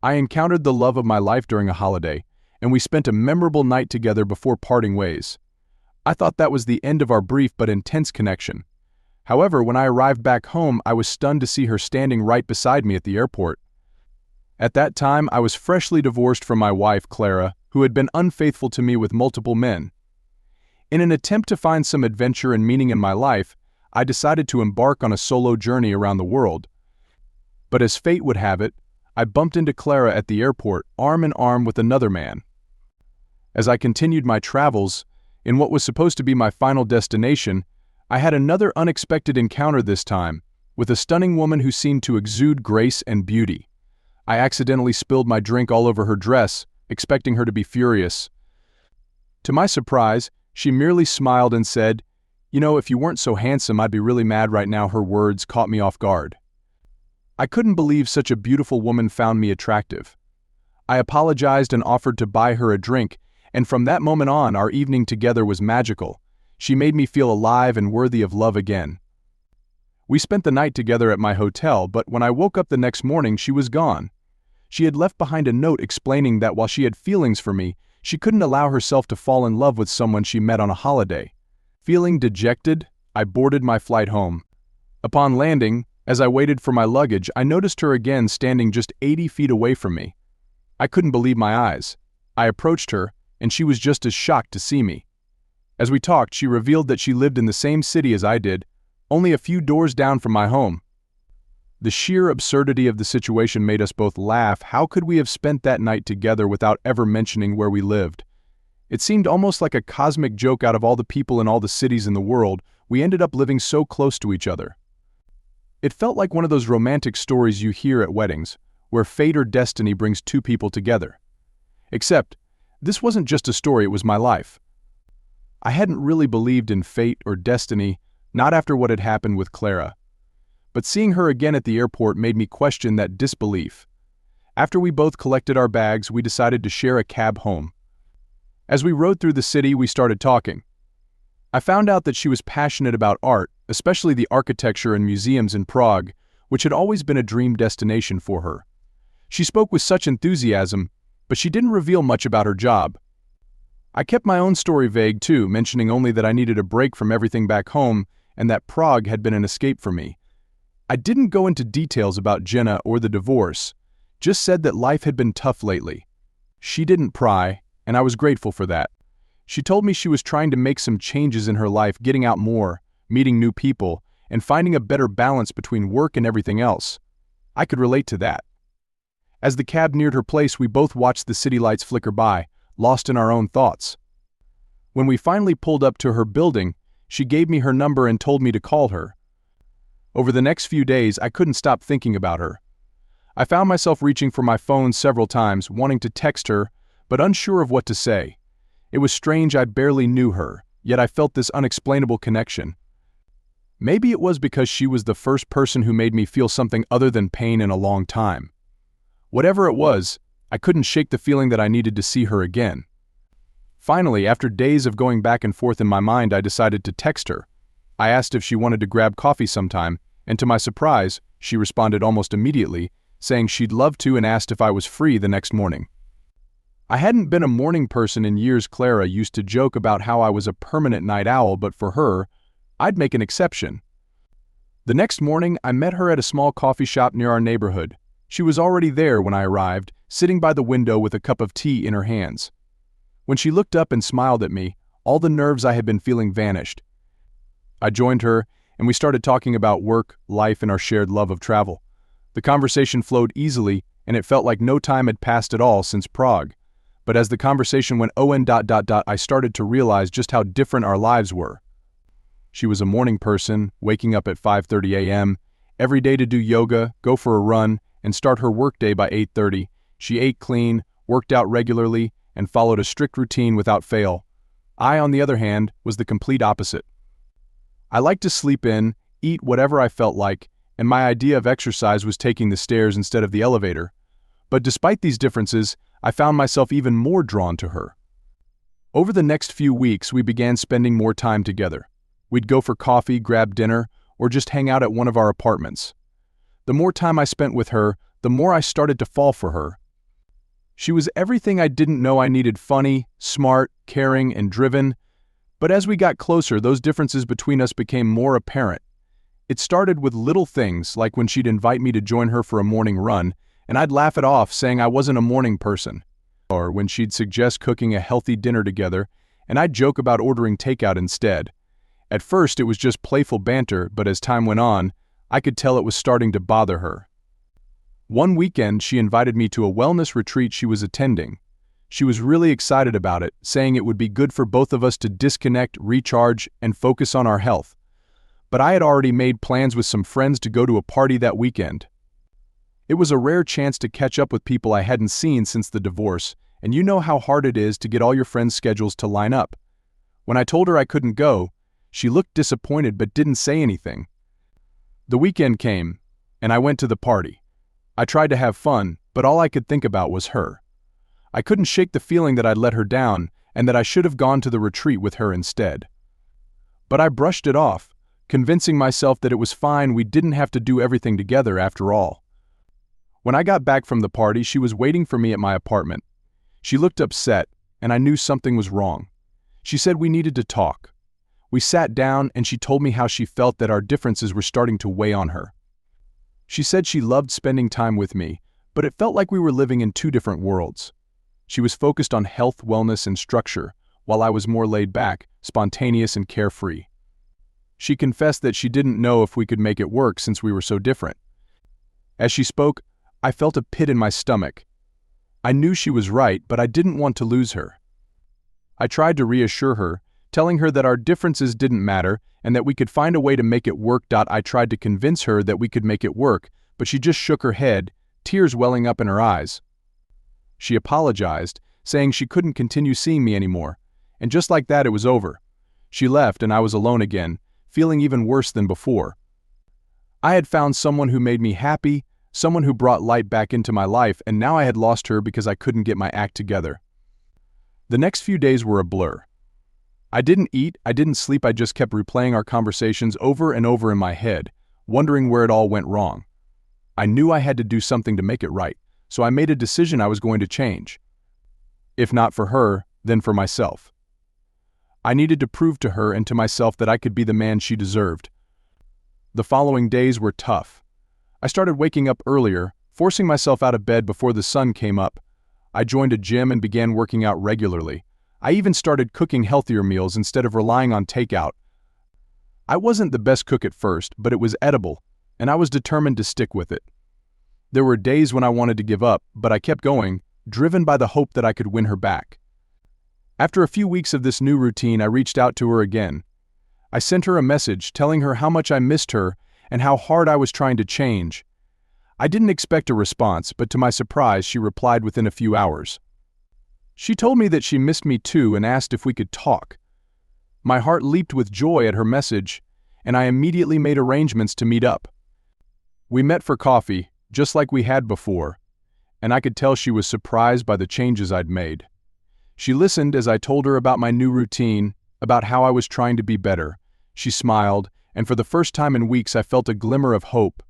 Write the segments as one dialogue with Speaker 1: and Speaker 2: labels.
Speaker 1: I encountered the love of my life during a holiday, and we spent a memorable night together before parting ways. I thought that was the end of our brief but intense connection. However, when I arrived back home, I was stunned to see her standing right beside me at the airport. At that time, I was freshly divorced from my wife, Clara, who had been unfaithful to me with multiple men. In an attempt to find some adventure and meaning in my life, I decided to embark on a solo journey around the world. But as fate would have it, I bumped into Clara at the airport, arm in arm with another man. As I continued my travels, in what was supposed to be my final destination, I had another unexpected encounter this time, with a stunning woman who seemed to exude grace and beauty. I accidentally spilled my drink all over her dress, expecting her to be furious. To my surprise, she merely smiled and said, "You know, if you weren't so handsome, I'd be really mad right now." Her words caught me off guard. I couldn't believe such a beautiful woman found me attractive. I apologized and offered to buy her a drink, and from that moment on, our evening together was magical. She made me feel alive and worthy of love again. We spent the night together at my hotel, but when I woke up the next morning, she was gone. She had left behind a note explaining that while she had feelings for me, she couldn't allow herself to fall in love with someone she met on a holiday. Feeling dejected, I boarded my flight home. Upon landing, as I waited for my luggage, I noticed her again standing just 80 feet away from me. I couldn't believe my eyes. I approached her, and she was just as shocked to see me. As we talked, she revealed that she lived in the same city as I did, only a few doors down from my home. The sheer absurdity of the situation made us both laugh. How could we have spent that night together without ever mentioning where we lived? It seemed almost like a cosmic joke. Out of all the people in all the cities in the world, we ended up living so close to each other. It felt like one of those romantic stories you hear at weddings, where fate or destiny brings two people together. Except, this wasn't just a story, it was my life. I hadn't really believed in fate or destiny, not after what had happened with Clara. But seeing her again at the airport made me question that disbelief. After we both collected our bags, we decided to share a cab home. As we rode through the city, we started talking. I found out that she was passionate about art, especially the architecture and museums in Prague, which had always been a dream destination for her. She spoke with such enthusiasm, but she didn't reveal much about her job. I kept my own story vague too, mentioning only that I needed a break from everything back home and that Prague had been an escape for me. I didn't go into details about Jenna or the divorce, just said that life had been tough lately. She didn't pry, and I was grateful for that. She told me she was trying to make some changes in her life, getting out more, meeting new people, and finding a better balance between work and everything else. I could relate to that. As the cab neared her place, we both watched the city lights flicker by, lost in our own thoughts. When we finally pulled up to her building, she gave me her number and told me to call her. Over the next few days, I couldn't stop thinking about her. I found myself reaching for my phone several times, wanting to text her, but unsure of what to say. It was strange. I barely knew her, yet I felt this unexplainable connection. Maybe it was because she was the first person who made me feel something other than pain in a long time. Whatever it was, I couldn't shake the feeling that I needed to see her again. Finally, after days of going back and forth in my mind, I decided to text her. I asked if she wanted to grab coffee sometime, and to my surprise, she responded almost immediately, saying she'd love to and asked if I was free the next morning. I hadn't been a morning person in years. Clara used to joke about how I was a permanent night owl, but for her, I'd make an exception. The next morning, I met her at a small coffee shop near our neighborhood. She was already there when I arrived, sitting by the window with a cup of tea in her hands. When she looked up and smiled at me, all the nerves I had been feeling vanished. I joined her, and we started talking about work, life, and our shared love of travel. The conversation flowed easily, and it felt like no time had passed at all since Prague. But as the conversation went on, I started to realize just how different our lives were. She was a morning person, waking up at 5:30 a.m., every day to do yoga, go for a run, and start her workday by 8:30. She ate clean, worked out regularly, and followed a strict routine without fail. I, on the other hand, was the complete opposite. I liked to sleep in, eat whatever I felt like, and my idea of exercise was taking the stairs instead of the elevator. But despite these differences, I found myself even more drawn to her. Over the next few weeks, we began spending more time together. We'd go for coffee, grab dinner, or just hang out at one of our apartments. The more time I spent with her, the more I started to fall for her, She was everything I didn't know I needed: funny, smart, caring, and driven. But as we got closer, those differences between us became more apparent. It started with little things, like when she'd invite me to join her for a morning run, and I'd laugh it off, saying I wasn't a morning person. Or when she'd suggest cooking a healthy dinner together, and I'd joke about ordering takeout instead. At first, it was just playful banter, but as time went on, I could tell it was starting to bother her. One weekend, she invited me to a wellness retreat she was attending. She was really excited about it, saying it would be good for both of us to disconnect, recharge, and focus on our health. But I had already made plans with some friends to go to a party that weekend. It was a rare chance to catch up with people I hadn't seen since the divorce, and you know how hard it is to get all your friends' schedules to line up. When I told her I couldn't go, she looked disappointed but didn't say anything. The weekend came, and I went to the party. I tried to have fun, but all I could think about was her. I couldn't shake the feeling that I'd let her down and that I should have gone to the retreat with her instead. But I brushed it off, convincing myself that it was fine, we didn't have to do everything together after all. When I got back from the party, she was waiting for me at my apartment. She looked upset, and I knew something was wrong. She said we needed to talk. We sat down, and she told me how she felt that our differences were starting to weigh on her. She said she loved spending time with me, but it felt like we were living in two different worlds. She was focused on health, wellness, and structure, while I was more laid back, spontaneous, and carefree. She confessed that she didn't know if we could make it work since we were so different. As she spoke, I felt a pit in my stomach. I knew she was right, but I didn't want to lose her. I tried to reassure her, telling her that our differences didn't matter and that we could find a way to make it work. I tried to convince her that we could make it work, but she just shook her head, tears welling up in her eyes. She apologized, saying she couldn't continue seeing me anymore, and just like that it was over. She left and I was alone again, feeling even worse than before. I had found someone who made me happy, someone who brought light back into my life, and now I had lost her because I couldn't get my act together. The next few days were a blur. I didn't eat, I didn't sleep, I just kept replaying our conversations over and over in my head, wondering where it all went wrong. I knew I had to do something to make it right, so I made a decision I was going to change. If not for her, then for myself. I needed to prove to her and to myself that I could be the man she deserved. The following days were tough. I started waking up earlier, forcing myself out of bed before the sun came up. I joined a gym and began working out regularly. I even started cooking healthier meals instead of relying on takeout. I wasn't the best cook at first, but it was edible, and I was determined to stick with it. There were days when I wanted to give up, but I kept going, driven by the hope that I could win her back. After a few weeks of this new routine, I reached out to her again. I sent her a message telling her how much I missed her and how hard I was trying to change. I didn't expect a response, but to my surprise, she replied within a few hours. She told me that she missed me too and asked if we could talk. My heart leaped with joy at her message, and I immediately made arrangements to meet up. We met for coffee, just like we had before, and I could tell she was surprised by the changes I'd made. She listened as I told her about my new routine, about how I was trying to be better. She smiled, and for the first time in weeks I felt a glimmer of hope.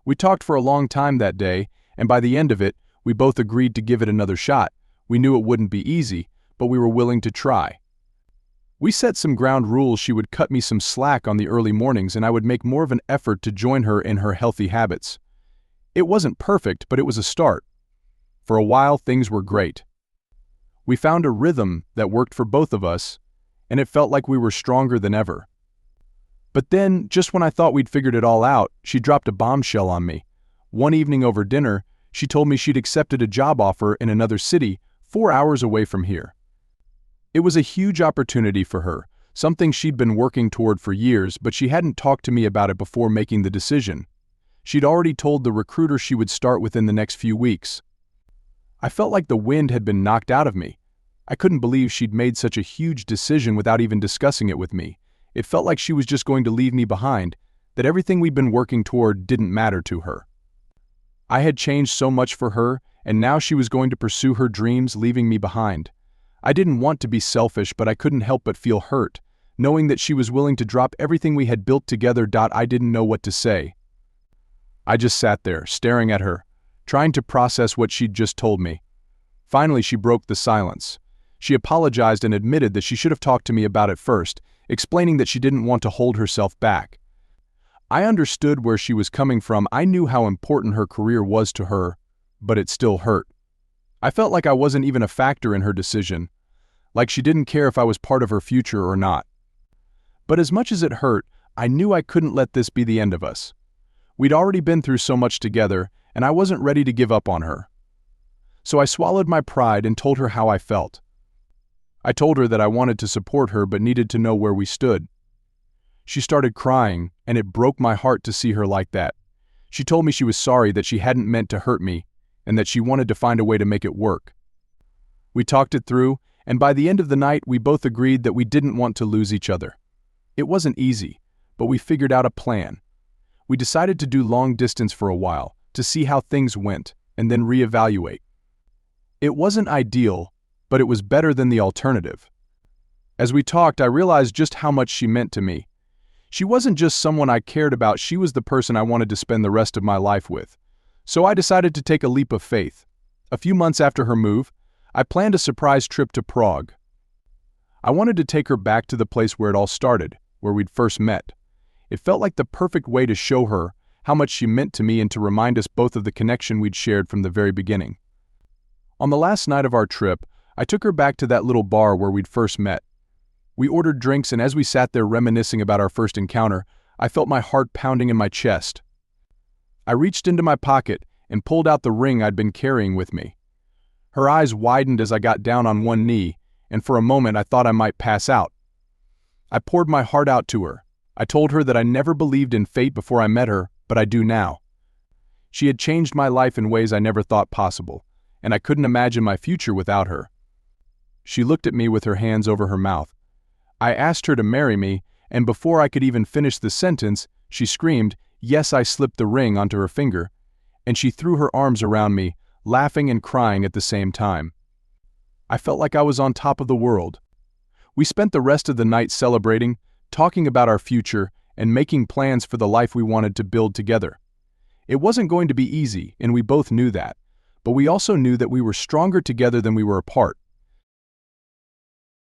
Speaker 1: We talked for a long time that day, and by the end of it, we both agreed to give it another shot. We knew it wouldn't be easy, but we were willing to try. We set some ground rules. She would cut me some slack on the early mornings and I would make more of an effort to join her in her healthy habits. It wasn't perfect, but it was a start. For a while, things were great. We found a rhythm that worked for both of us, and it felt like we were stronger than ever. But then, just when I thought we'd figured it all out, she dropped a bombshell on me. One evening over dinner, she told me she'd accepted a job offer in another city, 4 hours away from here. It was a huge opportunity for her, something she'd been working toward for years, but she hadn't talked to me about it before making the decision. She'd already told the recruiter she would start within the next few weeks. I felt like the wind had been knocked out of me. I couldn't believe she'd made such a huge decision without even discussing it with me. It felt like she was just going to leave me behind, that everything we'd been working toward didn't matter to her. I had changed so much for her, and now she was going to pursue her dreams, leaving me behind. I didn't want to be selfish, but I couldn't help but feel hurt, knowing that she was willing to drop everything we had built together. I didn't know what to say. I just sat there, staring at her, trying to process what she'd just told me. Finally, she broke the silence. She apologized and admitted that she should have talked to me about it first, explaining that she didn't want to hold herself back. I understood where she was coming from. I knew how important her career was to her, but it still hurt. I felt like I wasn't even a factor in her decision, like she didn't care if I was part of her future or not. But as much as it hurt, I knew I couldn't let this be the end of us. We'd already been through so much together, and I wasn't ready to give up on her. So I swallowed my pride and told her how I felt. I told her that I wanted to support her but needed to know where we stood. She started crying, and it broke my heart to see her like that. She told me she was sorry that she hadn't meant to hurt me, and that she wanted to find a way to make it work. We talked it through, and by the end of the night we both agreed that we didn't want to lose each other. It wasn't easy, but we figured out a plan. We decided to do long distance for a while, to see how things went, and then reevaluate. It wasn't ideal, but it was better than the alternative. As we talked, I realized just how much she meant to me. She wasn't just someone I cared about, she was the person I wanted to spend the rest of my life with. So I decided to take a leap of faith. A few months after her move, I planned a surprise trip to Prague. I wanted to take her back to the place where it all started, where we'd first met. It felt like the perfect way to show her how much she meant to me and to remind us both of the connection we'd shared from the very beginning. On the last night of our trip, I took her back to that little bar where we'd first met. We ordered drinks, and as we sat there reminiscing about our first encounter, I felt my heart pounding in my chest. I reached into my pocket and pulled out the ring I'd been carrying with me. Her eyes widened as I got down on one knee, and for a moment I thought I might pass out. I poured my heart out to her. I told her that I never believed in fate before I met her, but I do now. She had changed my life in ways I never thought possible, and I couldn't imagine my future without her. She looked at me with her hands over her mouth. I asked her to marry me, and before I could even finish the sentence, she screamed, "Yes!" I slipped the ring onto her finger, and she threw her arms around me, laughing and crying at the same time. I felt like I was on top of the world. We spent the rest of the night celebrating, talking about our future, and making plans for the life we wanted to build together. It wasn't going to be easy, and we both knew that, but we also knew that we were stronger together than we were apart.